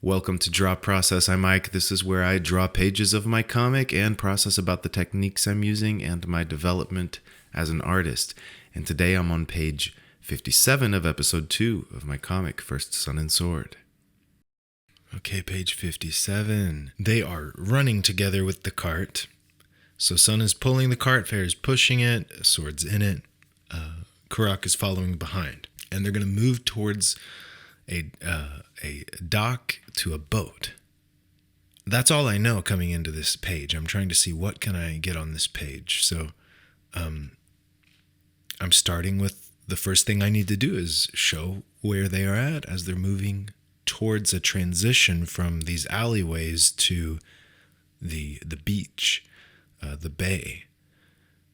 Welcome to Draw Process. I'm Mike. This is where I draw pages of my comic and process about the techniques I'm using and my development as an artist. And today I'm on page 57 of episode 2 of my comic, First Sun and Sword. Okay, page 57. They are running together with the cart. So Sun is pulling the cart, Fair is pushing it, Sword's in it, Karak is following behind. And they're going to move towards a dock to a boat. That's all I know coming into this page. I'm trying to see what can I get on this page. So I'm starting with the first thing I need to do is show where they are at as they're moving towards a transition from these alleyways to the beach, the bay.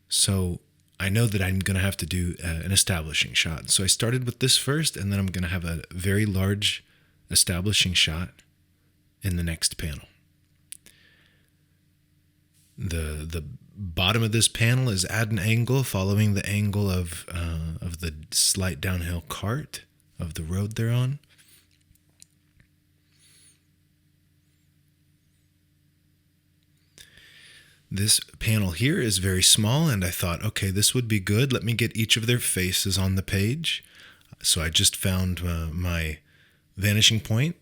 So I know that I'm going to have to do an establishing shot. So I started with this first, and then I'm going to have a very large establishing shot in the next panel. The bottom of this panel is at an angle, following the angle of the slight downhill cart of the road they're on. This panel here is very small, and I thought, okay, this would be good. Let me get each of their faces on the page. So I just found my vanishing point,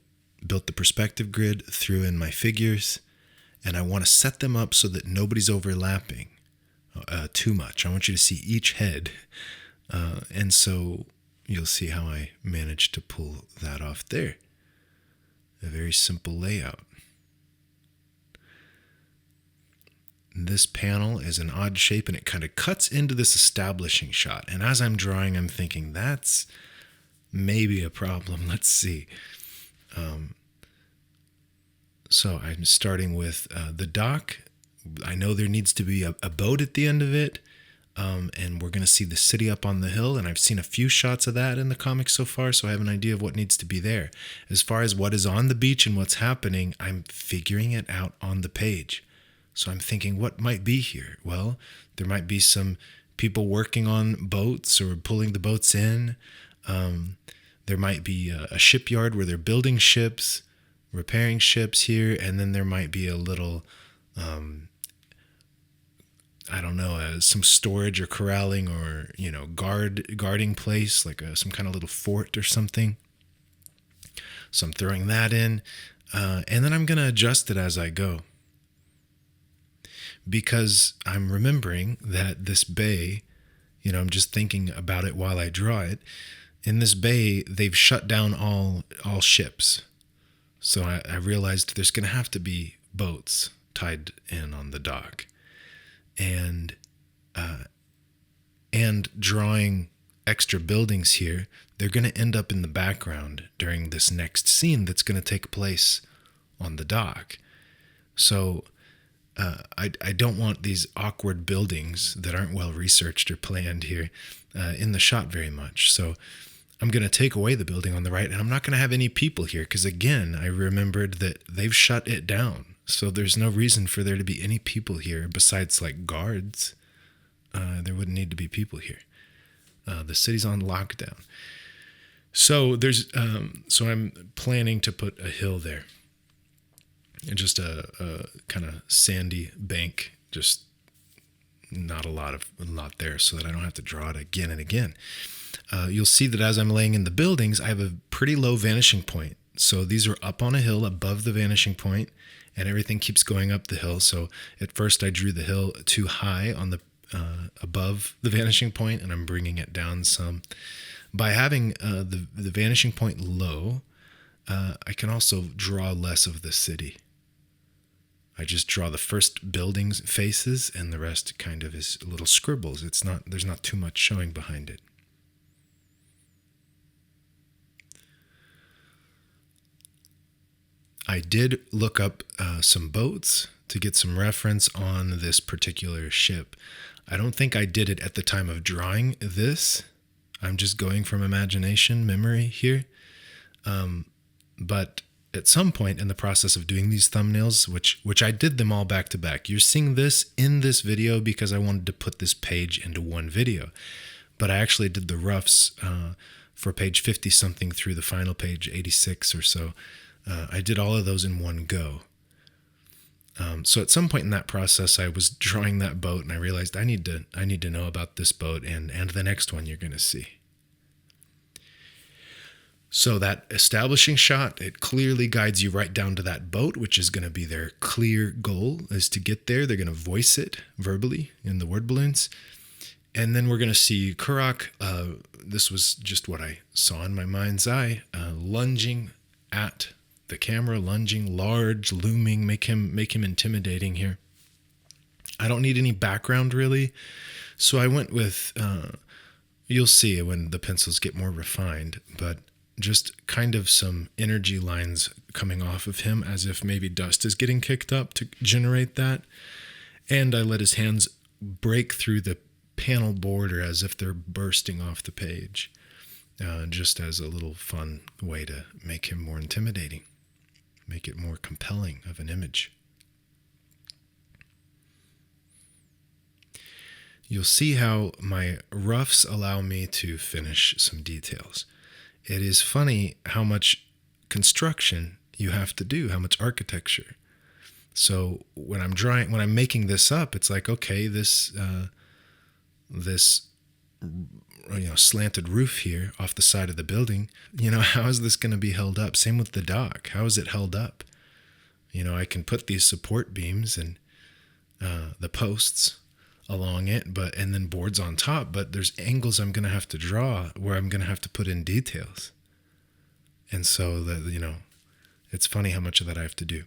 built the perspective grid, threw in my figures, and I want to set them up so that nobody's overlapping too much. I want you to see each head. And so you'll see how I managed to pull that off there. A very simple layout. This panel is an odd shape, and it kind of cuts into this establishing shot. And as I'm drawing, I'm thinking, that's maybe a problem. Let's see. So I'm starting with the dock. I know there needs to be a boat at the end of it. And we're going to see the city up on the hill. And I've seen a few shots of that in the comic so far, so I have an idea of what needs to be there. As far as what is on the beach and what's happening, I'm figuring it out on the page. So I'm thinking, what might be here? Well, there might be some people working on boats or pulling the boats in. There might be a shipyard where they're building ships, repairing ships here. And then there might be a little, some storage or corralling or, guarding place, like some kind of little fort or something. So I'm throwing that in. And then I'm going to adjust it as I go. Because I'm remembering that this bay, I'm just thinking about it while I draw it. In this bay, they've shut down all ships. So I realized there's going to have to be boats tied in on the dock. And drawing extra buildings here, they're going to end up in the background during this next scene that's going to take place on the dock. So I don't want these awkward buildings that aren't well researched or planned here in the shot very much. So I'm going to take away the building on the right, and I'm not going to have any people here because, again, I remembered that they've shut it down. So there's no reason for there to be any people here besides like guards. There wouldn't need to be people here. The city's on lockdown. So so I'm planning to put a hill there. And just a kind of sandy bank, just not a lot there, so that I don't have to draw it again and again. You'll see that as I'm laying in the buildings, I have a pretty low vanishing point. So these are up on a hill above the vanishing point, and everything keeps going up the hill. So at first I drew the hill too high on the above the vanishing point, and I'm bringing it down some. By having the vanishing point low, I can also draw less of the city. I just draw the first building's faces, and the rest kind of is little scribbles. There's not too much showing behind it. I did look up some boats to get some reference on this particular ship. I don't think I did it at the time of drawing this. I'm just going from imagination, memory here. But at some point in the process of doing these thumbnails, which I did them all back to back. You're seeing this in this video because I wanted to put this page into one video. But I actually did the roughs for page 50 something through the final page 86 or so I did all of those in one go. So at some point in that process, I was drawing that boat, and I realized I need to know about this boat and the next one you're going to see. So that establishing shot, it clearly guides you right down to that boat, which is going to be their clear goal, is to get there. They're going to voice it verbally in the word balloons. And then we're going to see Kurok. This was just what I saw in my mind's eye, lunging at the camera, lunging, large, looming, make him intimidating here. I don't need any background really, so I went with, you'll see when the pencils get more refined, but just kind of some energy lines coming off of him as if maybe dust is getting kicked up to generate that. And I let his hands break through the panel border as if they're bursting off the page, just as a little fun way to make him more intimidating, make it more compelling of an image. You'll see how my roughs allow me to finish some details. It is funny how much construction you have to do, how much architecture. So when I'm making this up, it's like, okay, this slanted roof here off the side of the building, how is this going to be held up? Same with the dock. How is it held up? I can put these support beams and the posts along it, and then boards on top, but there's angles I'm going to have to draw where I'm going to have to put in details. And so that, it's funny how much of that I have to do.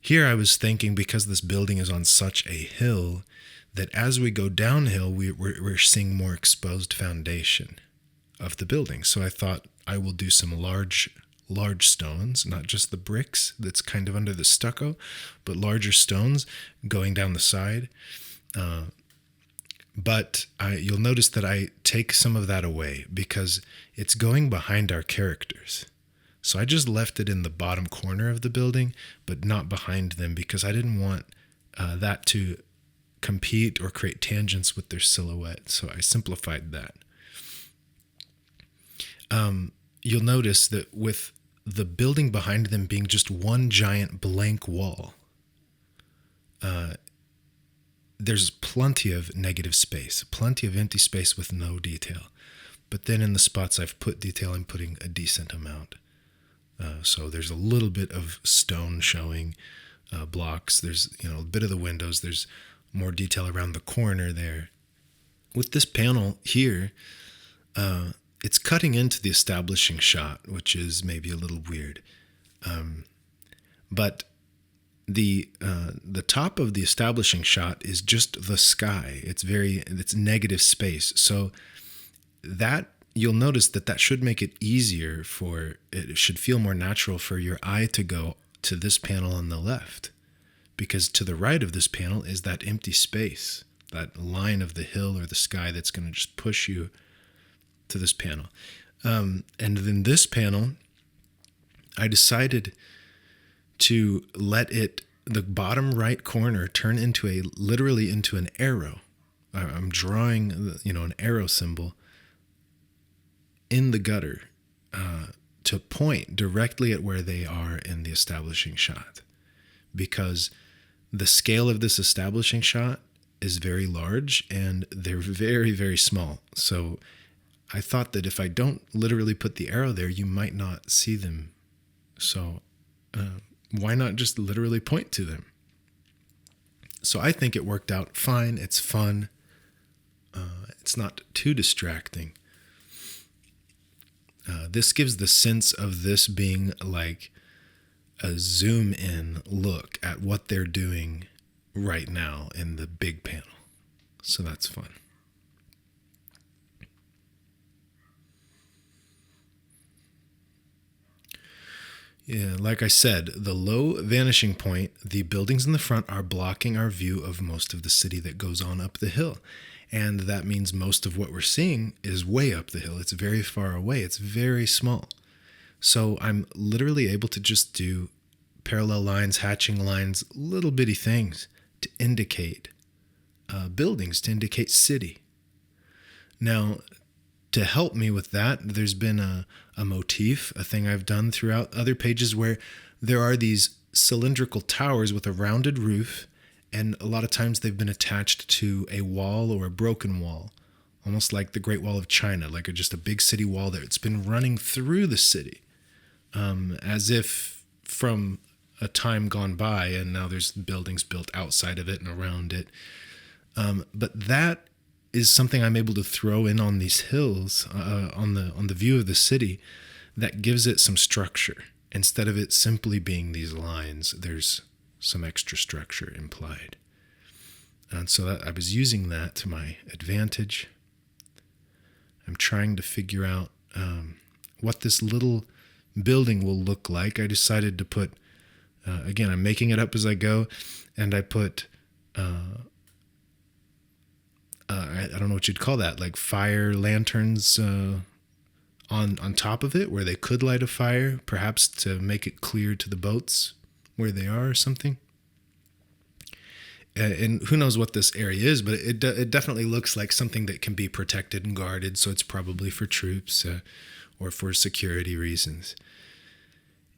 Here I was thinking, because this building is on such a hill, that as we go downhill, we're seeing more exposed foundation of the building. So I thought I will do some large stones, not just the bricks that's kind of under the stucco, but larger stones going down the side. But you'll notice that I take some of that away because it's going behind our characters. So I just left it in the bottom corner of the building, but not behind them, because I didn't want that to compete or create tangents with their silhouette. So I simplified that. You'll notice that with the building behind them being just one giant blank wall, there's plenty of negative space, plenty of empty space with no detail. But then in the spots I've put detail, I'm putting a decent amount. So there's a little bit of stone showing, blocks. There's a bit of the windows. There's more detail around the corner there. With this panel here, it's cutting into the establishing shot, which is maybe a little weird. But the top of the establishing shot is just the sky. It's negative space. So that you'll notice that should make it easier it should feel more natural for your eye to go to this panel on the left, because to the right of this panel is that empty space, that line of the hill or the sky that's going to just push you to this panel. And then this panel, I decided to let the bottom right corner turn literally into an arrow. I'm drawing, an arrow symbol in the gutter to point directly at where they are in the establishing shot, because the scale of this establishing shot is very large and they're very, very small. So I thought that if I don't literally put the arrow there, you might not see them. So why not just literally point to them? So I think it worked out fine. It's fun. It's not too distracting. This gives the sense of this being like a zoom in look at what they're doing right now in the big panel. So that's fun. Yeah, like I said, the low vanishing point, the buildings in the front are blocking our view of most of the city that goes on up the hill. And that means most of what we're seeing is way up the hill. It's very far away. It's very small. So I'm literally able to just do parallel lines, hatching lines, little bitty things to indicate buildings, to indicate city. Now, to help me with that, there's been a motif, a thing I've done throughout other pages where there are these cylindrical towers with a rounded roof, and a lot of times they've been attached to a wall or a broken wall, almost like the Great Wall of China, like just a big city wall there. It's been running through the city, as if from a time gone by, and now there's buildings built outside of it and around it. But that is something I'm able to throw in on these hills, on the view of the city, that gives it some structure. Instead of it simply being these lines, there's some extra structure implied. And so I was using that to my advantage. I'm trying to figure out what this little building will look like. I decided to put, again, I'm making it up as I go, and I put, I don't know what you'd call that, like fire lanterns on top of it where they could light a fire, perhaps to make it clear to the boats where they are or something. And who knows what this area is, but it definitely looks like something that can be protected and guarded, so it's probably for troops or for security reasons.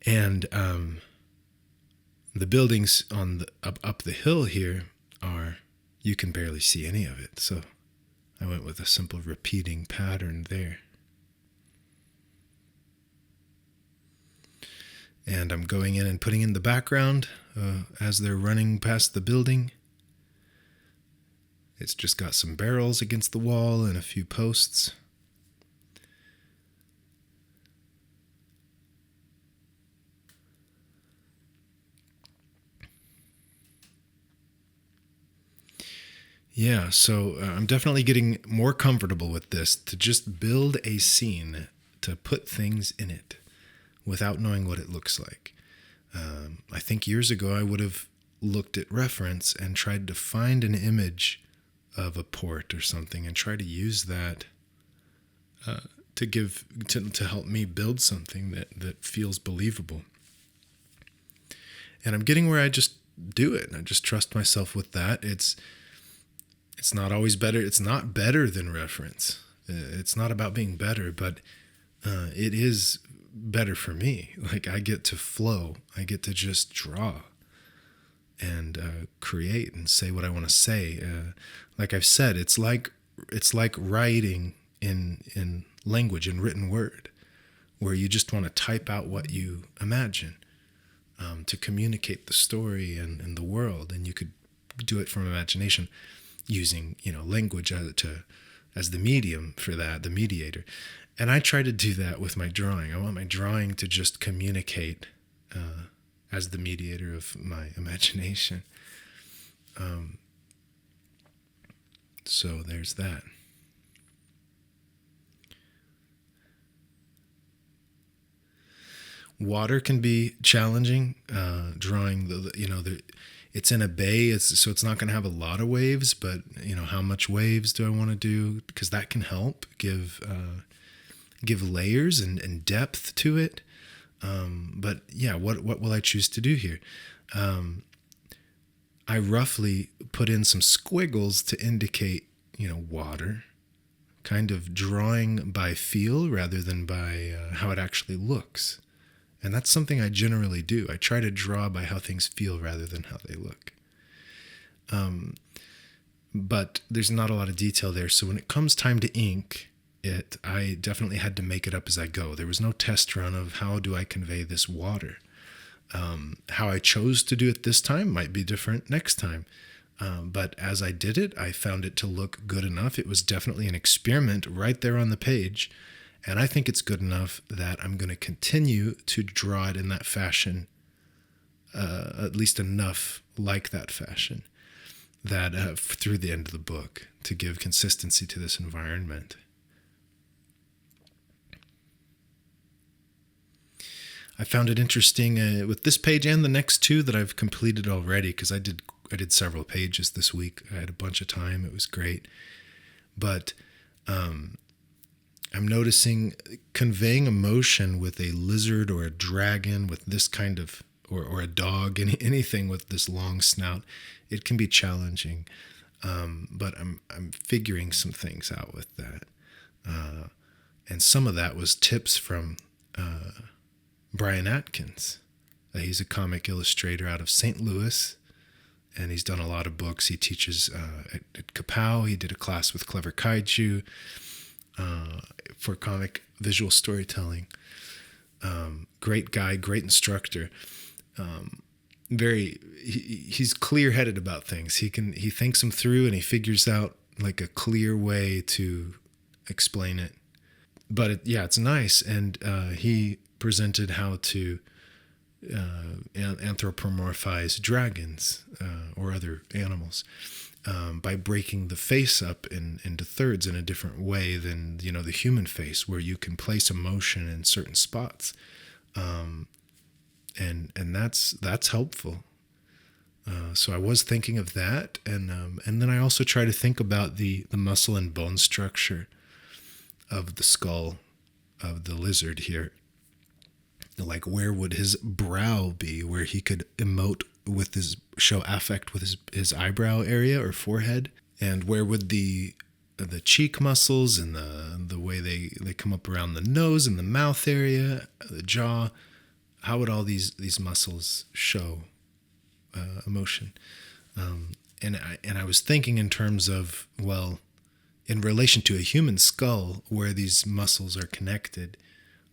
And the buildings on the up the hill here are, you can barely see any of it, so I went with a simple repeating pattern there. And I'm going in and putting in the background as they're running past the building. It's just got some barrels against the wall and a few posts. Yeah, so I'm definitely getting more comfortable with this, to just build a scene, to put things in it without knowing what it looks like. I think years ago I would have looked at reference and tried to find an image of a port or something and try to use that to help me build something that feels believable. And I'm getting where I just do it, and I just trust myself with that. It's not always better. It's not better than reference. It's not about being better, but it is better for me. Like, I get to flow. I get to just draw and create and say what I want to say. Like I've said, it's like writing in language, in written word, where you just want to type out what you imagine to communicate the story and the world, and you could do it from imagination using language as the medium for that, the mediator. And I try to do that with my drawing. I want my drawing to just communicate as the mediator of my imagination. So there's that. Water can be challenging. Drawing it's in a bay, so it's not going to have a lot of waves, but how much waves do I want to do? Because that can help give layers and depth to it. But yeah, what will I choose to do here? I roughly put in some squiggles to indicate, water, kind of drawing by feel rather than by how it actually looks. And that's something I generally do. I try to draw by how things feel rather than how they look. But there's not a lot of detail there. So when it comes time to ink it, I definitely had to make it up as I go. There was no test run of how do I convey this water. How I chose to do it this time might be different next time. But as I did it, I found it to look good enough. It was definitely an experiment right there on the page. And I think it's good enough that I'm going to continue to draw it in that fashion, at least enough like that fashion, that through the end of the book, to give consistency to this environment. I found it interesting with this page and the next two that I've completed already, because I did several pages this week. I had a bunch of time. It was great. But I'm noticing conveying emotion with a lizard or a dragon with this kind of, or a dog, anything with this long snout, it can be challenging. But I'm figuring some things out with that. And some of that was tips from Brian Atkins. He's a comic illustrator out of St. Louis, and he's done a lot of books. He teaches at Kapow. He did a class with Clever Kaiju for comic visual storytelling. Great guy, great instructor. He's clear-headed about things. He thinks them through, and he figures out like a clear way to explain it. But it's nice. And he presented how to anthropomorphize dragons or other animals by breaking the face up into thirds in a different way than the human face, where you can place emotion in certain spots, and that's helpful. So I was thinking of that, and then I also try to think about the muscle and bone structure of the skull of the lizard here. Like, where would his brow be, where he could emote with show affect with his eyebrow area or forehead? And where would the cheek muscles and the way they come up around the nose and the mouth area, the jaw, how would all these muscles show emotion? And I was thinking in terms of, well, in relation to a human skull, where these muscles are connected,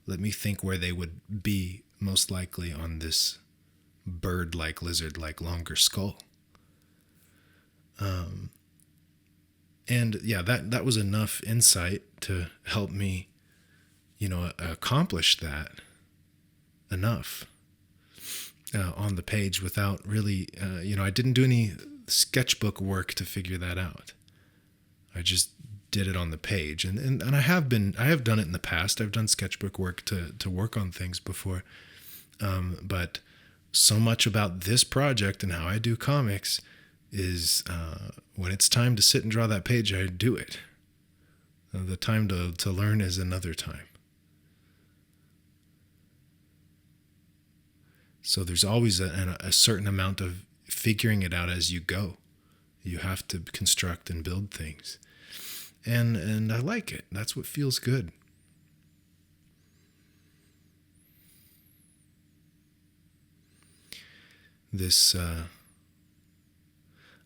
let me think where they would be most likely on this bird-like, lizard-like, longer skull. And that was enough insight to help me, accomplish that enough on the page without really, I didn't do any sketchbook work to figure that out. I just did it on the page, and I have done it in the past. I've done sketchbook work to work on things before, but so much about this project and how I do comics is when it's time to sit and draw that page, I do it. The time to learn is another time. So there's always a certain amount of figuring it out as you go. You have to construct and build things. And I like it. That's what feels good.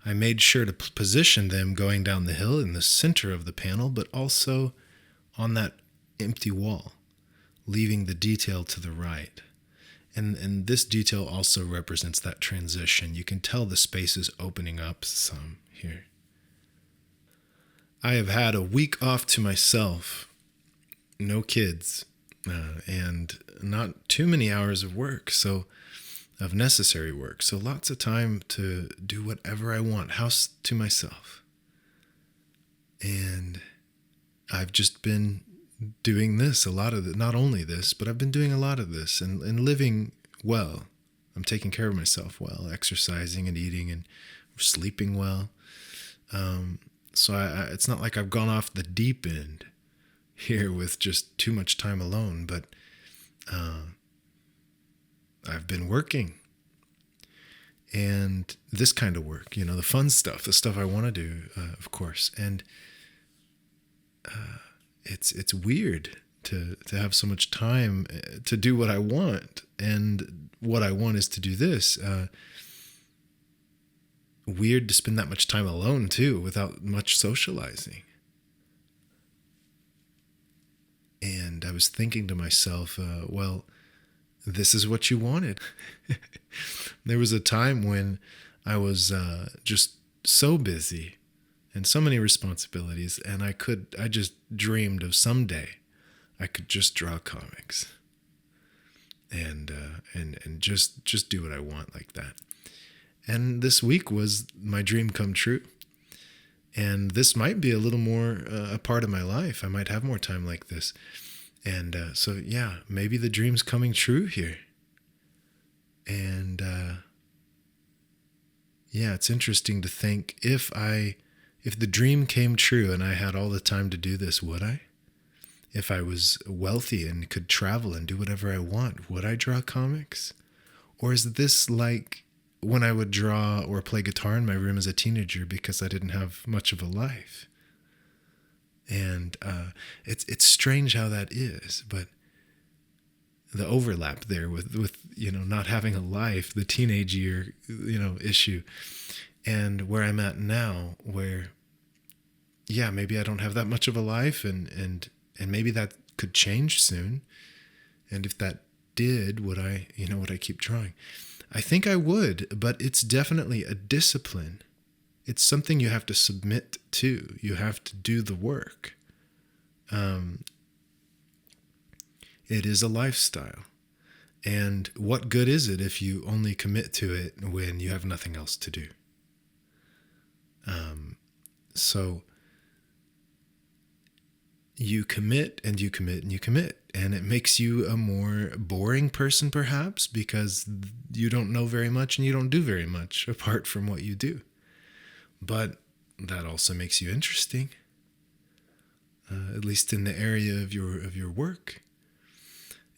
I made sure to position them going down the hill in the center of the panel, but also on that empty wall, leaving the detail to the right. And this detail also represents that transition. You can tell the space is opening up some here. I have had a week off to myself, no kids, and not too many hours of work, of necessary work. So lots of time to do whatever I want, house to myself. And I've just been doing this, a lot of it, not only this, but I've been doing a lot of this and living well. I'm taking care of myself well, exercising and eating and sleeping well. So it's not like I've gone off the deep end here with just too much time alone, but I've been working. And this kind of work, the fun stuff, the stuff I want to do, of course. And it's weird to have so much time to do what I want. And what I want is to do this. Weird to spend that much time alone too, without much socializing. And I was thinking to myself, well, this is what you wanted. There was a time when I was just so busy and so many responsibilities, and I just dreamed of someday I could just draw comics and just do what I want like that. And this week was my dream come true. And this might be a little more a part of my life. I might have more time like this. And so maybe the dream's coming true here. And it's interesting to think, if the dream came true and I had all the time to do this, would I? If I was wealthy and could travel and do whatever I want, would I draw comics? Or is this like when I would draw or play guitar in my room as a teenager because I didn't have much of a life? And it's strange how that is, but the overlap there with not having a life, the teenage year issue, and where I'm at now, where maybe I don't have that much of a life, and maybe that could change soon. And if that did, would I keep trying? I think I would, but it's definitely a discipline. It's something you have to submit to. You have to do the work. It is a lifestyle. And what good is it if you only commit to it when you have nothing else to do? So you commit and you commit and you commit. And it makes you a more boring person, perhaps, because you don't know very much and you don't do very much apart from what you do. But that also makes you interesting, at least in the area of your work.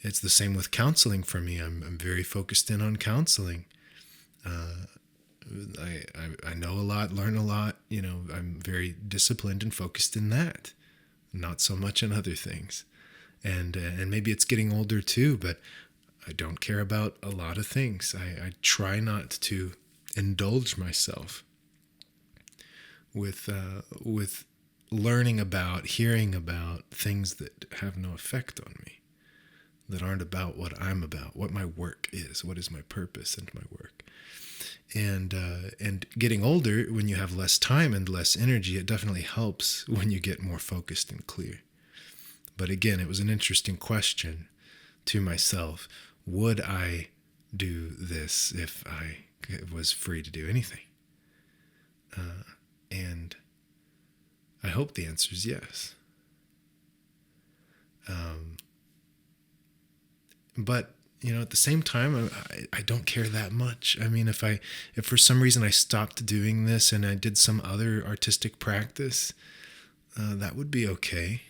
It's the same with counseling for me. I'm very focused in on counseling. I know a lot, learn a lot. I'm very disciplined and focused in that. Not so much in other things. And maybe it's getting older too, but I don't care about a lot of things. I try not to indulge myself with learning about, hearing about things that have no effect on me, that aren't about what I'm about, what my work is, what is my purpose in my work. And getting older, when you have less time and less energy, it definitely helps when you get more focused and clear. But again, it was an interesting question to myself. Would I do this if I was free to do anything? And I hope the answer is yes. But at the same time, I don't care that much. I mean, if for some reason I stopped doing this and I did some other artistic practice, that would be okay.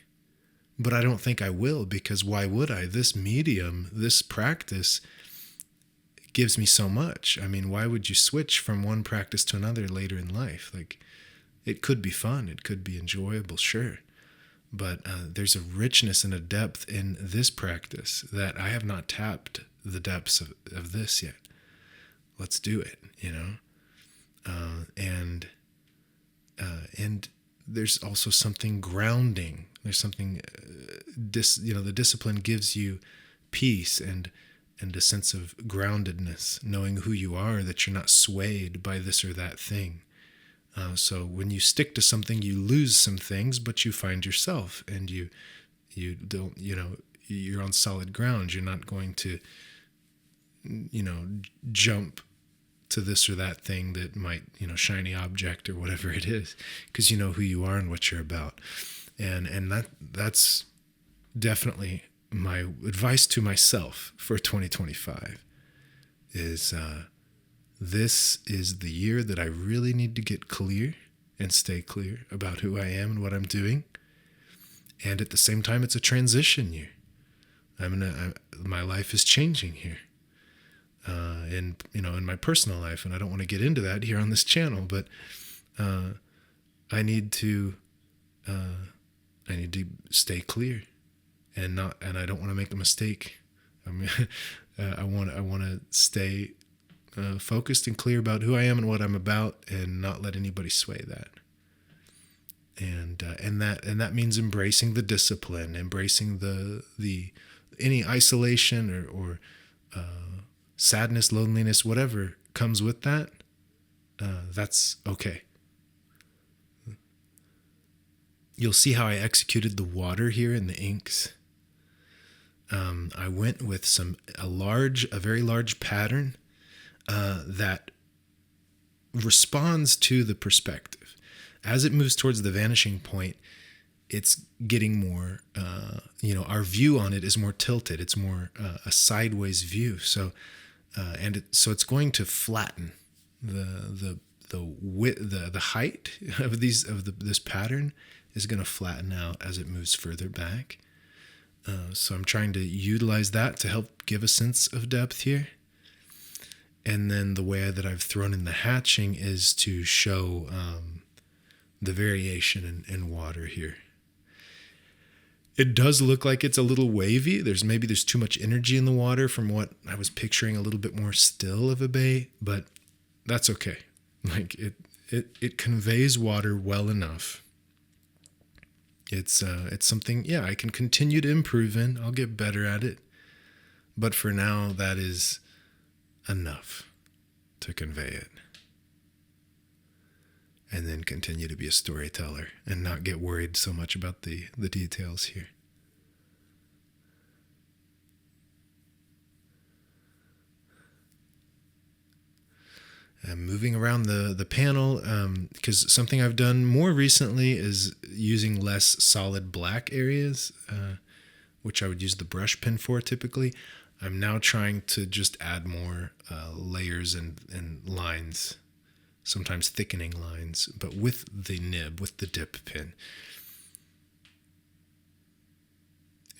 But I don't think I will, because why would I? This medium, this practice gives me so much. I mean, why would you switch from one practice to another later in life? Like, it could be fun. It could be enjoyable, sure. But there's a richness and a depth in this practice that I have not tapped the depths of this yet. Let's do it, and there's also something grounding. There's something, the discipline gives you peace and a sense of groundedness, knowing who you are, that you're not swayed by this or that thing. So when you stick to something, you lose some things, but you find yourself, and you don't, you're on solid ground. You're not going to, jump to this or that thing that might, shiny object or whatever it is, because you know who you are and what you're about. And that's definitely my advice to myself for 2025 is, this is the year that I really need to get clear and stay clear about who I am and what I'm doing. And at the same time, it's a transition year. My life is changing here, in my personal life, and I don't want to get into that here on this channel. But I need to stay clear, and I don't want to make a mistake. I want to stay focused and clear about who I am and what I'm about, and not let anybody sway that. And that means embracing the discipline, embracing the any isolation or sadness, loneliness, whatever comes with that. That's okay. You'll see how I executed the water here in the inks. I went with a very large pattern that responds to the perspective. As it moves towards the vanishing point, it's getting more, our view on it is more tilted. It's more a sideways view. So, so it's going to flatten the width, the height of this pattern is going to flatten out as it moves further back. So I'm trying to utilize that to help give a sense of depth here. And then the way that I've thrown in the hatching is to show the variation in water here. It does look like it's a little wavy. There's too much energy in the water from what I was picturing, a little bit more still of a bay, but that's okay. Like it conveys water well enough. It's something, yeah, I can continue to improve in. I'll get better at it. But for now, that is enough to convey it. And then continue to be a storyteller and not get worried so much about the details here. And moving around the panel, because something I've done more recently is using less solid black areas, which I would use the brush pen for typically. I'm now trying to just add more layers and lines, sometimes thickening lines, but with the nib, with the dip pen.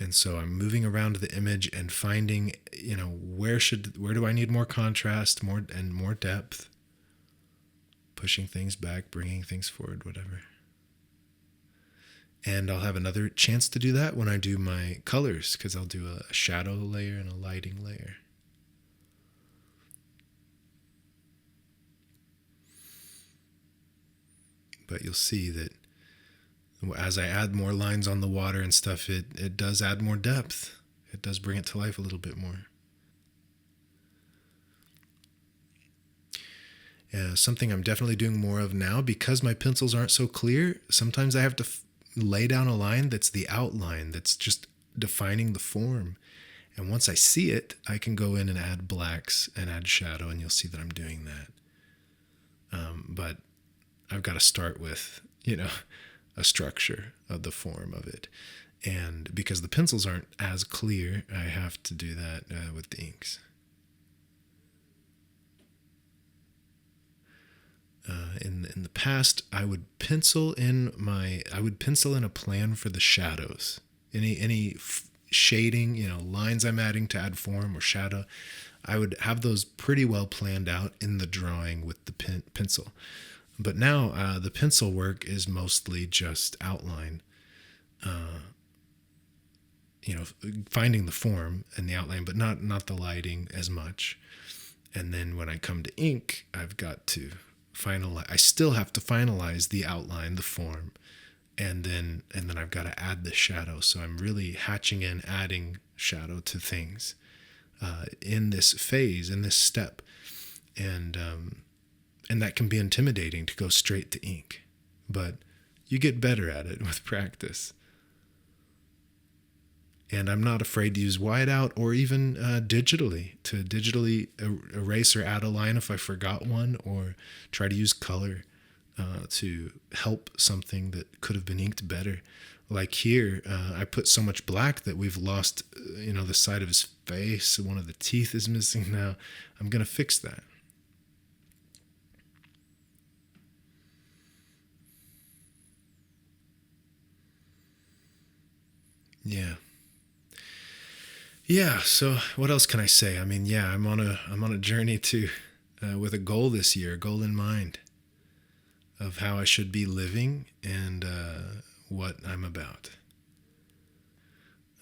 And so I'm moving around the image and finding, where do I need more contrast, more depth, pushing things back, bringing things forward, whatever. And I'll have another chance to do that when I do my colors, because I'll do a shadow layer and a lighting layer. But you'll see that as I add more lines on the water and stuff, it does add more depth. It does bring it to life a little bit more. Something I'm definitely doing more of now, because my pencils aren't so clear, sometimes I have to lay down a line that's the outline, that's just defining the form. And once I see it, I can go in and add blacks and add shadow, and you'll see that I'm doing that. But I've got to start with, a structure of the form of it. And because the pencils aren't as clear, I have to do that with the inks. In the past, I would pencil in a plan for the shadows. Any shading, lines I'm adding to add form or shadow, I would have those pretty well planned out in the drawing with the pencil. But now the pencil work is mostly just outline, finding the form and the outline, but not the lighting as much. And then when I come to ink, I've got to I still have to finalize the outline, the form, and then I've got to add the shadow. So I'm really hatching in, adding shadow to things in this phase, in this step. And that can be intimidating to go straight to ink, but you get better at it with practice. And I'm not afraid to use whiteout or even to digitally erase or add a line if I forgot one, or try to use color to help something that could have been inked better. Like here, I put so much black that we've lost, the side of his face. One of the teeth is missing now. I'm going to fix that. Yeah. So what else can I say? I mean, yeah, I'm on a journey to with a goal this year, a goal in mind of how I should be living and what I'm about.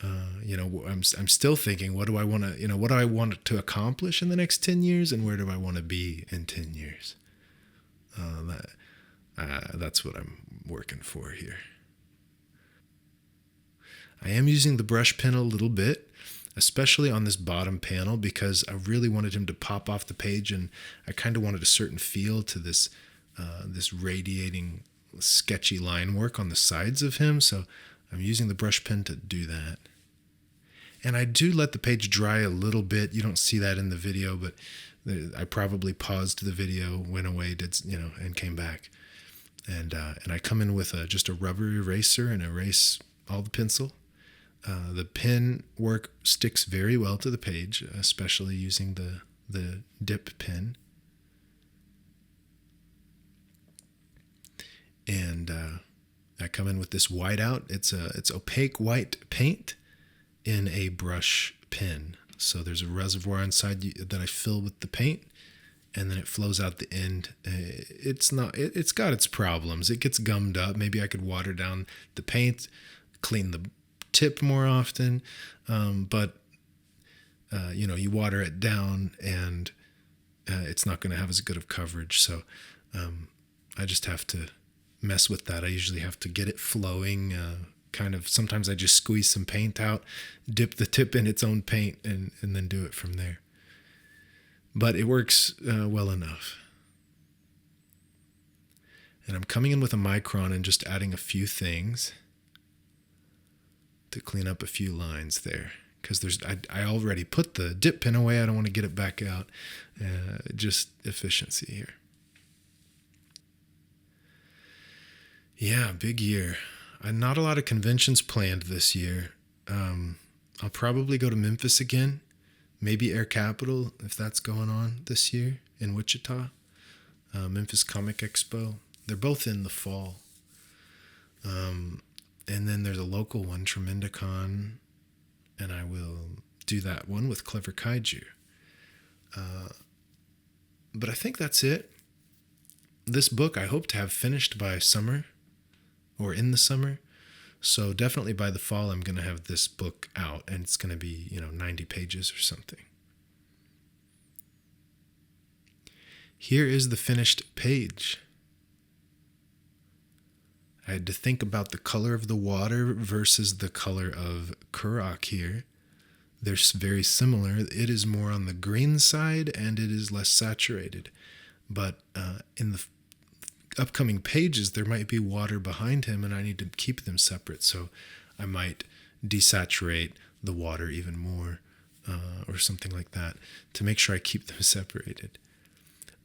I'm still thinking, what do I want to accomplish in the next 10 years, and where do I want to be in 10 years? That's what I'm working for here. I am using the brush pen a little bit, especially on this bottom panel, because I really wanted him to pop off the page, and I kind of wanted a certain feel to this radiating, sketchy line work on the sides of him. So I'm using the brush pen to do that. And I do let the page dry a little bit. You don't see that in the video, but I probably paused the video, went away, and came back. And I come in with just a rubber eraser and erase all the pencil. The pen work sticks very well to the page, especially using the dip pen. And I come in with this whiteout. It's opaque white paint in a brush pen. So there's a reservoir inside that I fill with the paint, and then it flows out the end. It's got its problems. It gets gummed up. Maybe I could water down the paint, clean the tip more often, but you water it down, and it's not going to have as good of coverage. So I just have to mess with that. I usually have to get it flowing. Sometimes I just squeeze some paint out, dip the tip in its own paint, and then do it from there. But it works well enough. And I'm coming in with a micron and just adding a few things to clean up a few lines there. Because I already put the dip pin away. I don't want to get it back out. Just efficiency here. Yeah, big year. Not a lot of conventions planned this year. I'll probably go to Memphis again. Maybe Air Capital, if that's going on this year in Wichita. Memphis Comic Expo. They're both in the fall. And then there's a local one, Tremendicon, and I will do that one with Clever Kaiju. But I think that's it. This book I hope to have finished by summer, or in the summer. So definitely by the fall, I'm going to have this book out, and it's going to be, 90 pages or something. Here is the finished page. I had to think about the color of the water versus the color of Kurok here. They're very similar. It is more on the green side, and it is less saturated. But in the upcoming pages, there might be water behind him, and I need to keep them separate. So I might desaturate the water even more, or something like that, to make sure I keep them separated.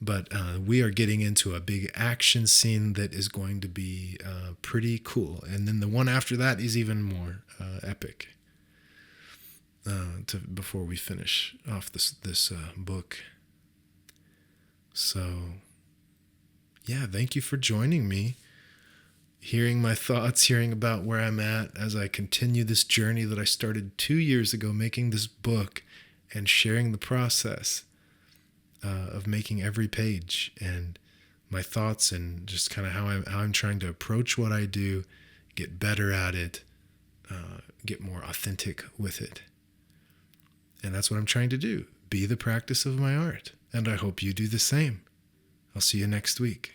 But we are getting into a big action scene that is going to be pretty cool. And then the one after that is even more epic. Before we finish off this book. So, yeah, thank you for joining me, hearing my thoughts, hearing about where I'm at as I continue this journey that I started 2 years ago, making this book and sharing the process of making every page, and my thoughts, and just kind of how I'm trying to approach what I do, get better at it, get more authentic with it. And that's what I'm trying to do, be the practice of my art. And I hope you do the same. I'll see you next week.